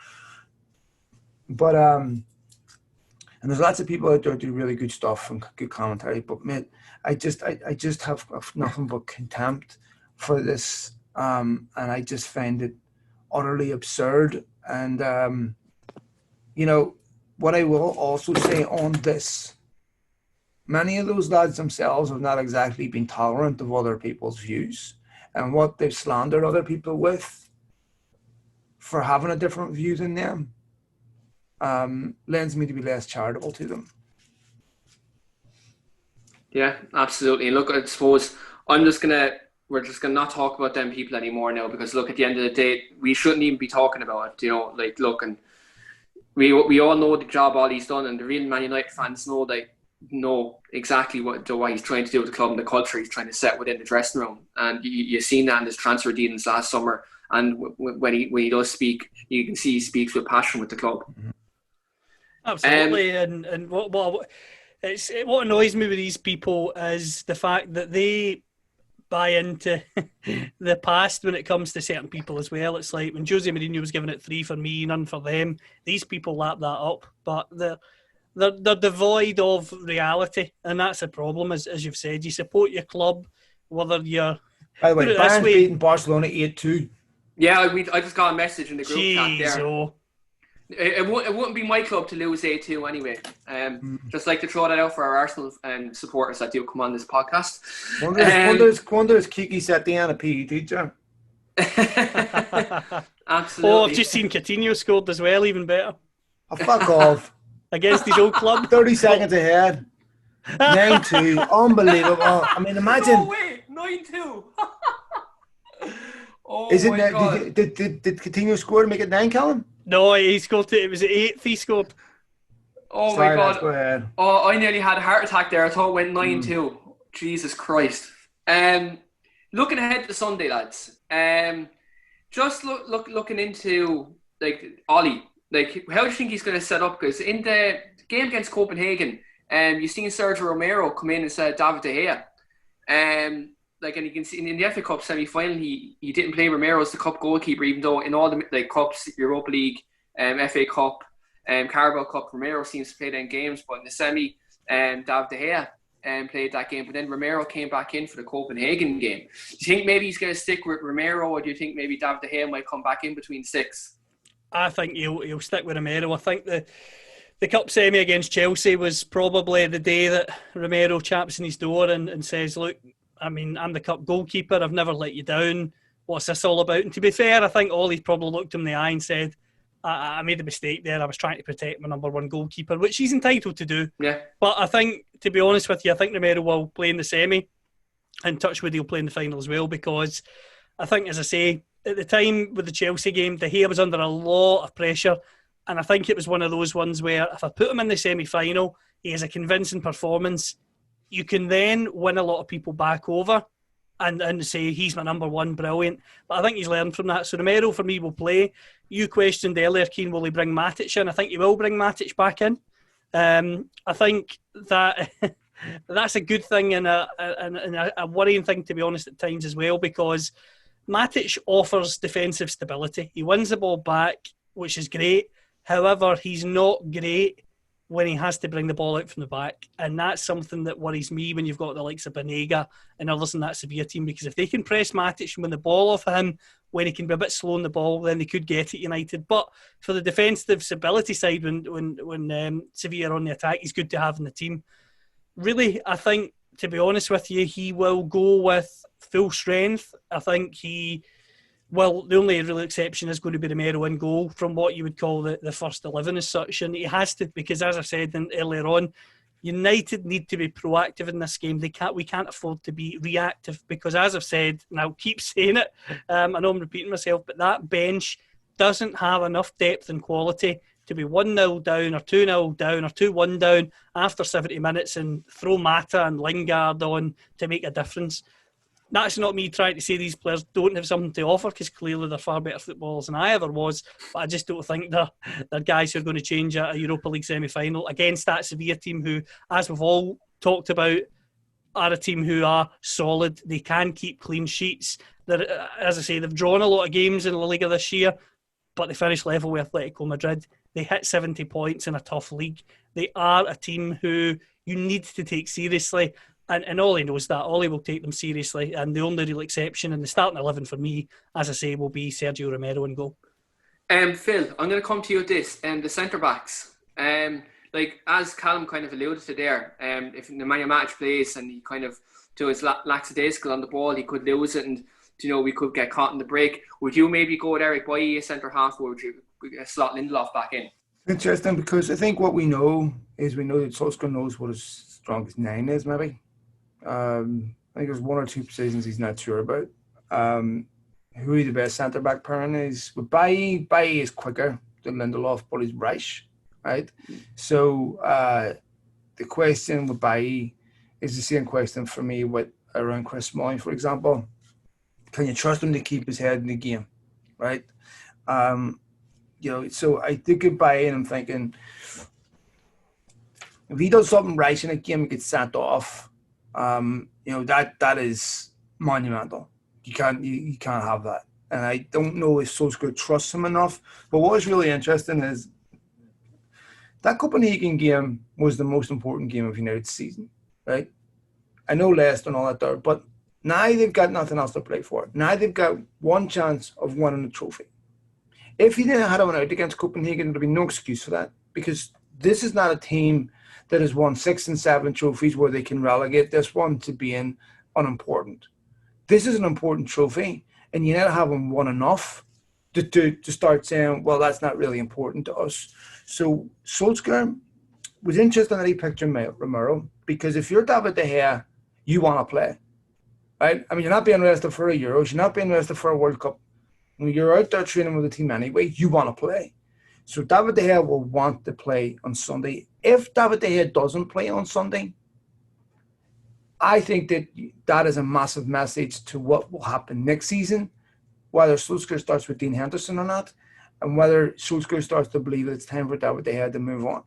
But and there's lots of people out there do really good stuff and good commentary. But mate, I just have nothing but contempt for this, and I just find it utterly absurd. And what I will also say on this many of those lads themselves have not exactly been tolerant of other people's views, and what they've slandered other people with for having a different view than them lends me to be less charitable to them. Yeah, absolutely. Look, I suppose we're just gonna not talk about them people anymore now, because look, at the end of the day, we shouldn't even be talking about it. Like, look, and we all know the job all he's done, and the real Man United fans know exactly what he's trying to do with the club and the culture he's trying to set within the dressing room. And you've seen that in his transfer dealings last summer. And when he does speak, you can see he speaks with passion with the club. Absolutely, and what annoys me with these people is the fact that they buy into the past when it comes to certain people as well. It's like when Jose Mourinho was giving it 3 for me, none for them. These people lap that up, but they're devoid of reality, and that's a problem. As you've said, you support your club, whether you're. By the way, Bayern's beating Barcelona 8-2. Yeah, I just got a message in the group chat there. Oh. It wouldn't be my club to lose 8-2 anyway. Just like to throw that out for our Arsenal supporters that do come on this podcast. Wonders Kiki set the a PE teacher. Absolutely. Oh, I've just seen Coutinho scored as well, even better. Oh, fuck off. Against his old club. 30 seconds ahead. 9-2. Unbelievable. I mean, imagine. No way, 9-2. Oh, is it my God. Did Coutinho score to make it 9, Callum? No, he scored it. It was the 8th he scored. Oh, sorry, my God. lads, go ahead. Oh, I nearly had a heart attack there. I thought it went 9-2. Jesus Christ. Looking ahead to Sunday, lads. Just looking into like Ollie. Like, how do you think he's going to set up? Because in the game against Copenhagen, you've seen Sergio Romero come in instead of David De Gea. And you can see in the FA Cup semi-final, he didn't play Romero as the cup goalkeeper, even though in all the cups, Europa League, FA Cup, Carabao Cup, Romero seems to play them games. But in the semi, David De Gea played that game. But then Romero came back in for the Copenhagen game. Do you think maybe he's going to stick with Romero, or do you think maybe David De Gea might come back in between 6? I think he'll stick with Romero. I think the cup semi against Chelsea was probably the day that Romero chaps in his door and says, look, I mean, I'm the cup goalkeeper. I've never let you down. What's this all about? And to be fair, I think Ollie's probably looked him in the eye and said, I made a mistake there. I was trying to protect my number one goalkeeper, which he's entitled to do. Yeah. But I think, to be honest with you, I think Romero will play in the semi, and Touchwood he'll play in the final as well, because I think, as I say, at the time with the Chelsea game, De Gea was under a lot of pressure, and I think it was one of those ones where if I put him in the semi-final, he has a convincing performance, you can then win a lot of people back over and say he's my number one, brilliant. But I think he's learned from that. So Romero, for me, will play. You questioned earlier, Keane, will he bring Matic in? I think he will bring Matic back in. I think that that's a good thing and a worrying thing, to be honest, at times as well, because Matic offers defensive stability. He wins the ball back, which is great. However, he's not great when he has to bring the ball out from the back. And that's something that worries me when you've got the likes of Banega and others in that Sevilla team, because if they can press Matic and win the ball off of him when he can be a bit slow on the ball, then they could get it United. But for the defensive stability side, when Sevilla are on the attack, he's good to have in the team. Really, I think, to be honest with you, he will go with full strength. I think the only real exception is going to be Romero in goal from what you would call the first 11 as such. And he has to, because as I said earlier on, United need to be proactive in this game. We can't afford to be reactive, because as I've said, and I'll keep saying it, I know I'm repeating myself, but that bench doesn't have enough depth and quality to be 1-0 down or 2-0 down or 2-1 down after 70 minutes and throw Mata and Lingard on to make a difference. That's not me trying to say these players don't have something to offer, because clearly they're far better footballers than I ever was. But I just don't think they're guys who are going to change a Europa League semi-final against that Sevilla team who, as we've all talked about, are a team who are solid. They can keep clean sheets. As I say, they've drawn a lot of games in La Liga this year, but they finished level with Atletico Madrid. They hit 70 points in a tough league. They are a team who you need to take seriously. And Ollie knows that. Ollie will take them seriously. And the only real exception in the starting 11 for me, as I say, will be Sergio Romero in goal. Phil, I'm going to come to you with this. The centre-backs. like as Callum kind of alluded to there, if the Man match plays and he kind of to his lackadaisical on the ball, he could lose it, and we could get caught in the break. Would you maybe go with Eric Bailly as centre half, or would you slot Lindelof back in? Interesting, because I think what we know that Solskjaer knows what his strongest nine is. Maybe I think there's one or two positions he's not sure about. Who the best centre back pairing is with Bailly. Bailly is quicker than Lindelof, but he's rash, right? So the question with Bailly is the same question for me with around Chris Smalling, for example. Can you trust him to keep his head in the game, right? So I think of Bailly and I'm thinking, if he does something right in a game, he gets sent off. That is monumental. You can't have that. And I don't know if Solskjaer trusts him enough. But what was really interesting is that Copenhagen game was the most important game of United's season, right? I know Leicester and all that there, but now they've got nothing else to play for. Now they've got one chance of winning the trophy. If he didn't have it out against Copenhagen, there'd be no excuse for that, because this is not a team that has won 6 and 7 trophies where they can relegate this one to being unimportant. This is an important trophy, and United haven't won enough to start saying, well, that's not really important to us. So Solskjaer was interested that he picked Romero, because if you're David De Gea, you want to play, right? I mean, you're not being rested for a Euros, you're not being rested for a World Cup. When you're out there training with the team anyway, you want to play. So David De Gea will want to play on Sunday. If David De Gea doesn't play on Sunday, I think that is a massive message to what will happen next season, whether Solskjaer starts with Dean Henderson or not, and whether Solskjaer starts to believe that it's time for David De Gea to move on.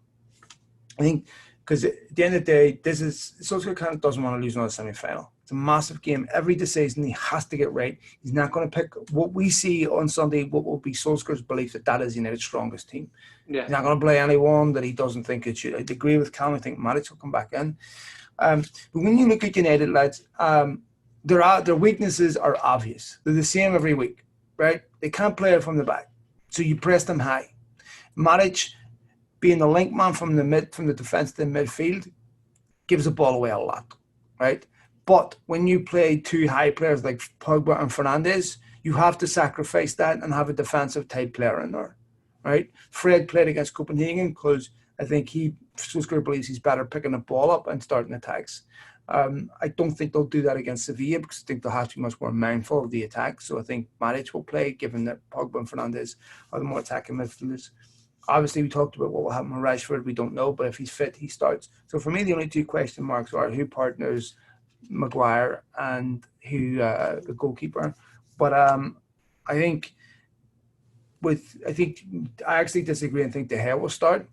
I think, because at the end of the day, Solskjaer kind of doesn't want to lose another semi-final. It's a massive game. Every decision he has to get right. He's not going to pick what we see on Sunday, what will be Solskjaer's belief that is United's strongest team. Yeah. He's not going to play anyone that he doesn't think it should. I agree with Callum. I think Matic will come back in. But when you look at United, lads, their weaknesses are obvious. They're the same every week, right? They can't play it from the back, so you press them high. Matic, being the link man from the defence to the midfield, gives the ball away a lot, right? But when you play two high players like Pogba and Fernandes, you have to sacrifice that and have a defensive type player in there, right? Fred played against Copenhagen because I think Solskjaer believes he's better picking the ball up and starting attacks. I don't think they'll do that against Sevilla, because I think they'll have to be much more mindful of the attack. So I think Matic will play, given that Pogba and Fernandes are the more attacking midfielders. Obviously, we talked about what will happen with Rashford. We don't know, but if he's fit, he starts. So for me, the only two question marks are who partners Maguire and who the goalkeeper. But I actually disagree and think De Gea will start.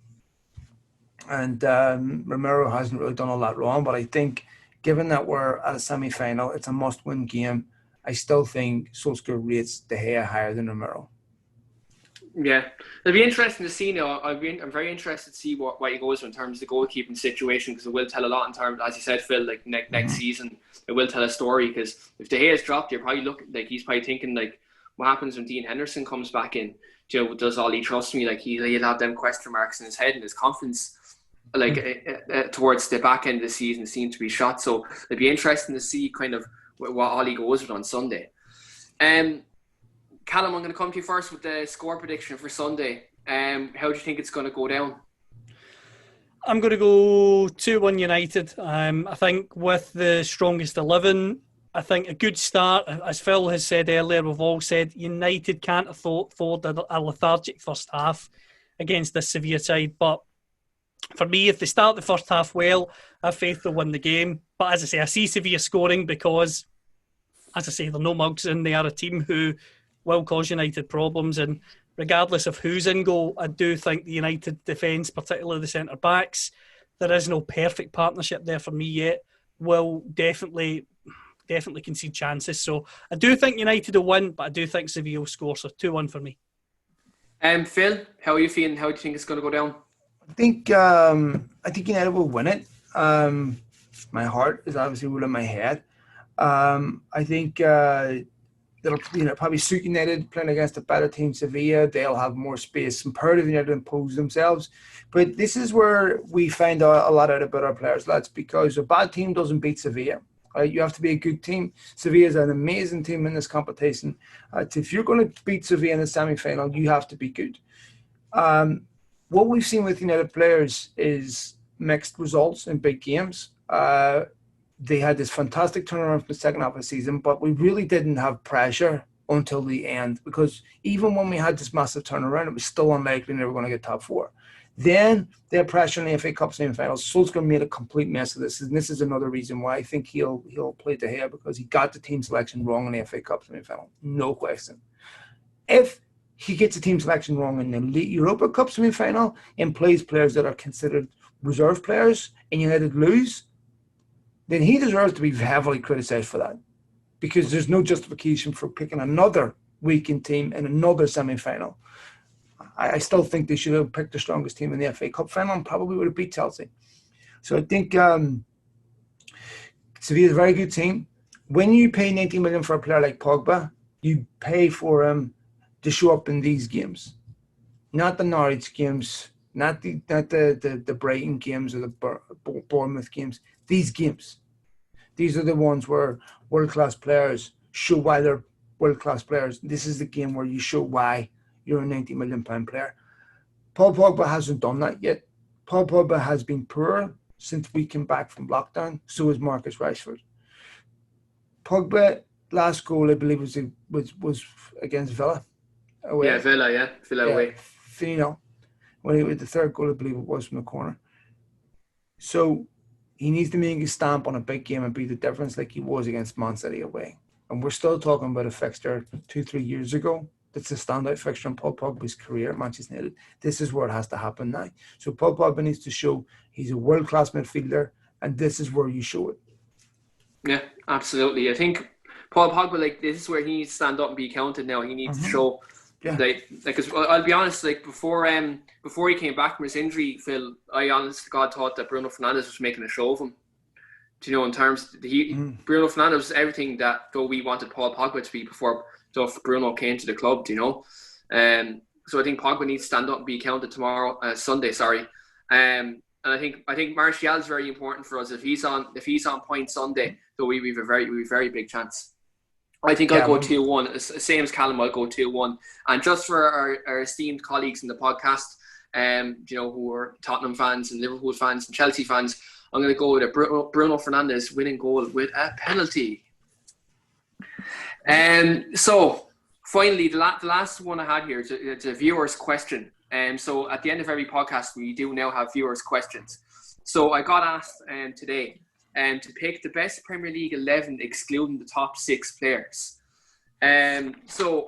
And Romero hasn't really done all that wrong, but I think given that we're at a semi-final, it's a must-win game. I still think Solskjaer rates De Gea higher than Romero. Yeah, it'll be interesting to see now. I'm very interested to see what he goes with in terms of the goalkeeping situation, because it will tell a lot in terms, as you said, Phil, like next season, it will tell a story. Because if De Gea is dropped, you're probably he's probably thinking like, what happens when Dean Henderson comes back in? Does Ollie trust me? Like he'll have them question marks in his head, and his confidence, towards the back end of the season, seems to be shot. So it'd be interesting to see kind of what Ollie goes with on Sunday. Callum, I'm going to come to you first with the score prediction for Sunday. How do you think it's going to go down? I'm going to go 2-1 United. I think with the strongest 11, I think a good start. As Phil has said earlier, we've all said United can't afford a lethargic first half against this Sevilla side. But for me, if they start the first half well, I have faith they'll win the game. But as I say, I see Sevilla scoring because, as I say, they're no mugs, and they are a team who will cause United problems. And regardless of who's in goal, I do think the United defence, particularly the centre-backs, there is no perfect partnership there for me yet, will definitely concede chances. So I do think United will win, but I do think Sevilla will score. So 2-1 for me. Phil, how are you feeling? How do you think it's going to go down? I think United will win it. My heart is obviously ruling my head. I think that'll probably suit United playing against a better team, Sevilla. They'll have more space imperative United to impose themselves. But this is where we find a lot out about our players, lads, because a bad team doesn't beat Sevilla. You have to be a good team. Sevilla is an amazing team in this competition. If you're going to beat Sevilla in the semi-final, you have to be good. What we've seen with United players is mixed results in big games. They had this fantastic turnaround for the second half of the season, but we really didn't have pressure until the end, because even when we had this massive turnaround, it was still unlikely they were going to get top four. Then they had pressure in the FA Cup semi-finals. Solskjaer made a complete mess of this, and this is another reason why I think he'll play De Gea, because he got the team selection wrong in the FA Cup semi-final, no question. If he gets the team selection wrong in the Europa Cup semi-final and plays players that are considered reserve players and United lose, then he deserves to be heavily criticised for that, because there's no justification for picking another weakened team in another semi-final. I still think they should have picked the strongest team in the FA Cup final and probably would have beat Chelsea. So I think Sevilla is a very good team. When you pay 90 million for a player like Pogba, you pay for him to show up in these games, not the Norwich games, not the Brighton games or the Bournemouth games. These games, these are the ones where world-class players show why they're world-class players. This is the game where you show why you're a £90 million player. Paul Pogba hasn't done that yet. Paul Pogba has been poor since we came back from lockdown. So is Marcus Rashford. Pogba, last goal I believe was against Villa away. Yeah, Villa away. When the third goal I believe it was from the corner. So he needs to make his stamp on a big game and be the difference like he was against Man City away. And we're still talking about a fixture 2-3 years ago. That's a standout fixture in Paul Pogba's career at Manchester United. This is where it has to happen now. So Paul Pogba needs to show he's a world-class midfielder, and this is where you show it. Yeah, absolutely. I think Paul Pogba, this is where he needs to stand up and be counted now. He needs to show, because I'll be honest, before he came back from his injury, Phil, I honest to God thought that Bruno Fernandes was making a show of him. Do you know, in terms, Bruno Fernandes was everything that we wanted Paul Pogba to be before Bruno came to the club, do you know? So I think Pogba needs to stand up and be counted Sunday. And I think Martial is very important for us. If he's on point Sunday, so we have a very big chance. I think I'll go 2-1. Same as Callum, I'll go 2-1. And just for our esteemed colleagues in the podcast, who are Tottenham fans and Liverpool fans and Chelsea fans, I'm going to go with a Bruno Fernandes winning goal with a penalty. So finally, the last one I had here is a viewer's question. So at the end of every podcast, we do now have viewers' questions. So I got asked today to pick the best Premier League 11, excluding the top 6 players. So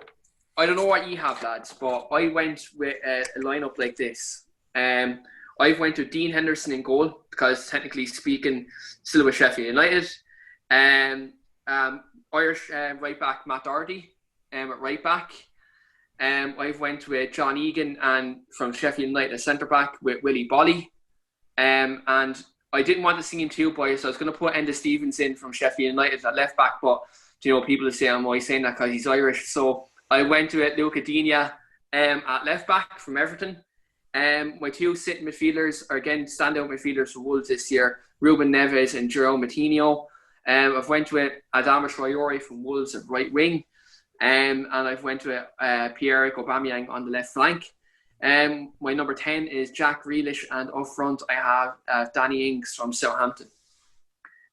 I don't know what you have, lads, but I went with a lineup like this. I went with Dean Henderson in goal, because technically speaking, still with Sheffield United. Irish right back Matt Doherty at right back. I've went with John Egan and from Sheffield United centre back with Willie Bolly. And I didn't want to see him too biased, so I was going to put Enda Stevens in from Sheffield United at left back, but people say I'm always saying that because he's Irish. So I went with Luca Digne at left back from Everton. My 2 sitting midfielders are again standout midfielders for Wolves this year, Ruben Neves and Jerome Matinho. I've went with Adama Traore from Wolves at right wing, and I've went with Pierre-Emerick Aubameyang on the left flank. My number 10 is Jack Grealish, and up front I have Danny Ings from Southampton.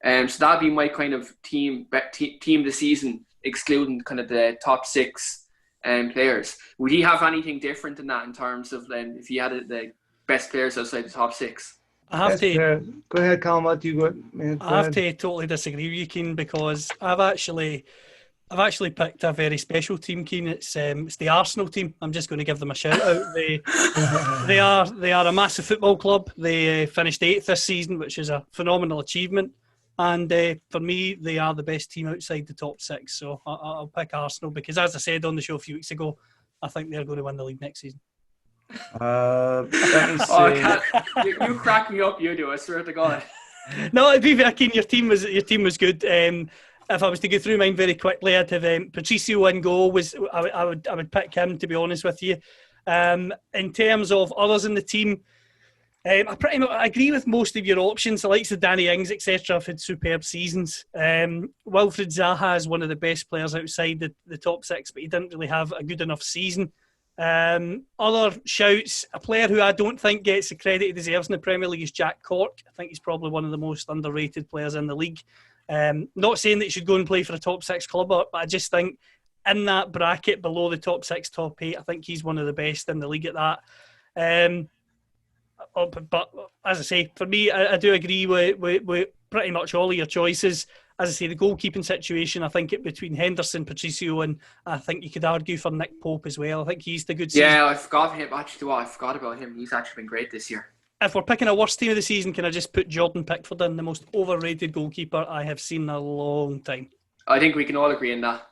So that'd be my kind of team this season, excluding kind of the top 6 players. Would you have anything different than that in terms of if you had the best players outside the top 6? I have to go ahead, Callum. What do you got? I have to totally disagree with you, Keane, because I've actually picked a very special team, Keane. It's the Arsenal team. I'm just going to give them a shout out. They are a massive football club. They finished 8th this season, which is a phenomenal achievement. And for me, they are the best team outside the top 6. So I'll pick Arsenal because, as I said on the show a few weeks ago, I think they're going to win the league next season. Let me see. You crack me up, you do. I swear to God. No, it'd be Keane. Your team was good. if I was to go through mine very quickly, I'd have Patricio in goal. I would pick him, to be honest with you. In terms of others in the team, I pretty much agree with most of your options. The likes of Danny Ings, etc., have had superb seasons. Wilfried Zaha is one of the best players outside the top six, but he didn't really have a good enough season. Other shouts, a player who I don't think gets the credit he deserves in the Premier League is Jack Cork. I think he's probably one of the most underrated players in the league. Not saying that he should go and play for a top six club, but I just think in that bracket below the top six, top eight, I think he's one of the best in the league at that. But as I say, for me, I do agree with pretty much all of your choices. As I say, the goalkeeping situation, I think it between Henderson, Patricio, and I think you could argue for Nick Pope as well. I think he's the good season. Yeah, I forgot him. Actually, I forgot about him. He's actually been great this year. If we're picking a worst team of the season, can I just put Jordan Pickford in, the most overrated goalkeeper I have seen in a long time? I think we can all agree on that.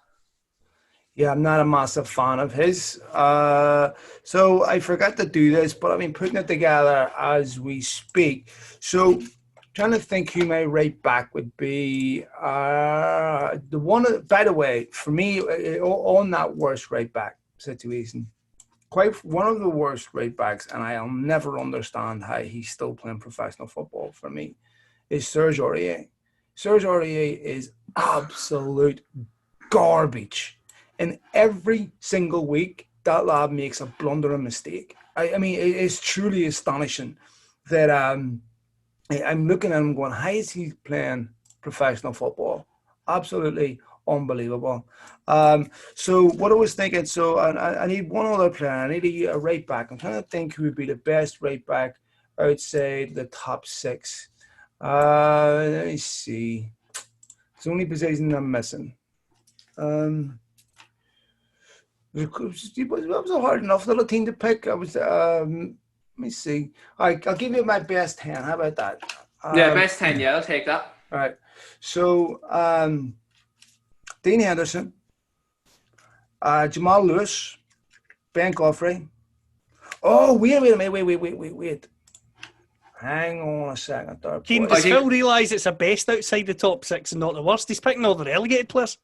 Yeah, I'm not a massive fan of his. So I forgot to do this, but I've been putting it together as we speak. So trying to think who my right back would be. The one, by the way, for me, on that worst right back situation, quite one of the worst right backs, and I'll never understand how he's still playing professional football for me, is Serge Aurier. Serge Aurier is absolute garbage. And every single week, that lad makes a blunder and mistake. I mean, it's truly astonishing that I'm looking at him going, how is he playing professional football? Absolutely unbelievable. So what I was thinking, so I need one other player. I need a right back. I'm trying to think who would be the best right back outside the top six. Let me see. It's the only position I'm missing. It was hard enough little team to pick. I was let me see. All right, I'll give you my best 10. How about that? Yeah, best 10. Yeah, I'll take that. All right. So Dean Henderson, Jamal Lewis, Ben Godfrey. Oh, wait a minute. Wait. Hang on a second there. Keane, does Phil realise it's a best outside the top six and not the worst? He's picking all the relegated players.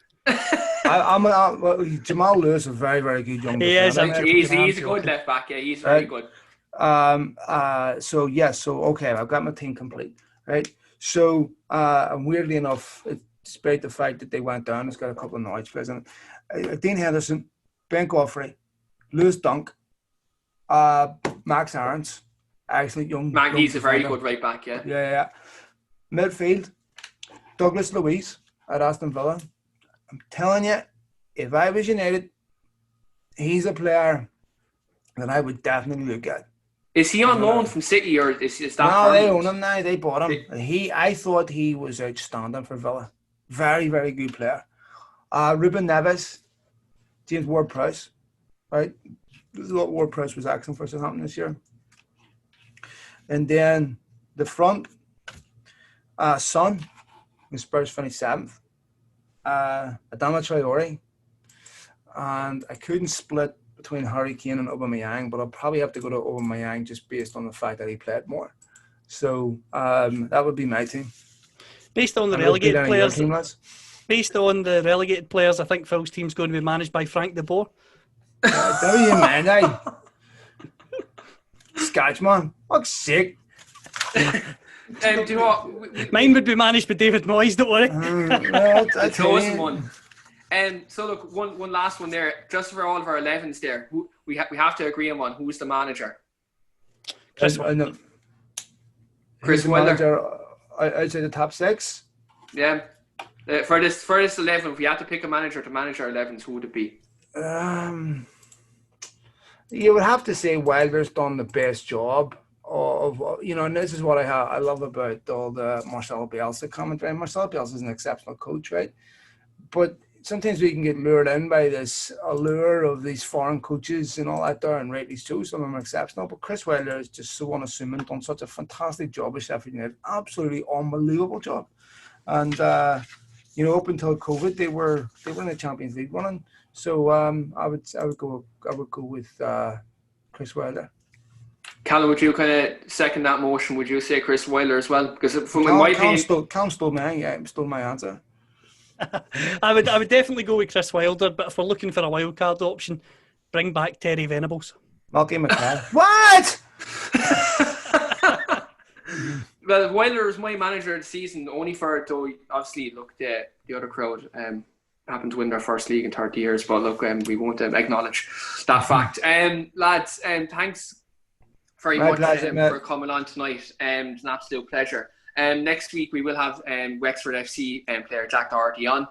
Jamal Lewis is a very, very good young player. He's a good left back. Yeah, he's very good. So okay, I've got my team complete. Right. So weirdly enough, despite the fact that they went down, it's got a couple of Norwich players in it. Dean Henderson, Ben Godfrey, Lewis Dunk, Max Aarons, excellent young. He's a very good right back. Yeah. Yeah. Midfield, Douglas Luiz at Aston Villa. I'm telling you, if I was United, he's a player that I would definitely look at. Is he on loan from City or is that? No, they own him now. They bought him. I thought he was outstanding for Villa. Very, very good player. Ruben Neves, James Ward-Prowse. Right, this is what Ward-Prowse was excellent for Southampton this year. And then the front, Son, when Spurs finished 7th. Adama Traore, and I couldn't split between Harry Kane and Aubameyang, but I'll probably have to go to Aubameyang just based on the fact that he played more. So that would be my team. Based on the relegated players, I think Phil's team's going to be managed by Frank de Boer. Do you, man? Scotchman, fuck's sake. Do you know what? Mine would be managed by David Moyes, don't worry. That's awesome one. So look, one last one there, just for all of our 11s there. We have to agree on one. Who's the manager? Chris Wilder. I'd say the top 6. Yeah. For this 11, if we had to pick a manager to manage our 11s, who would it be? You would have to say Wilder's done the best job. And this is what I love about all the Marcelo Bielsa commentary. Marcelo Bielsa is an exceptional coach, right? But sometimes we can get lured in by this allure of these foreign coaches and all that there, and rightly so. Some of them are exceptional, but Chris Wilder is just so unassuming, done such a fantastic job with Sheffield United, absolutely unbelievable job. And up until COVID, they were in the Champions League running. So I would go with Chris Wilder. Callum, would you kind of second that motion? Would you say Chris Wilder as well? Because in my opinion, Callum stole my answer. I would definitely go with Chris Wilder, but if we're looking for a wild card option, bring back Terry Venables. Malky McFadden. What? Well, Wilder was my manager of the season, only for it, though, obviously, look, the other crowd happened to win their first league in 30 years, but look, we won't acknowledge that fact. Lads, thanks very much for coming on tonight. It's an absolute pleasure. Next week, we will have Wexford FC player Jack Doherty on.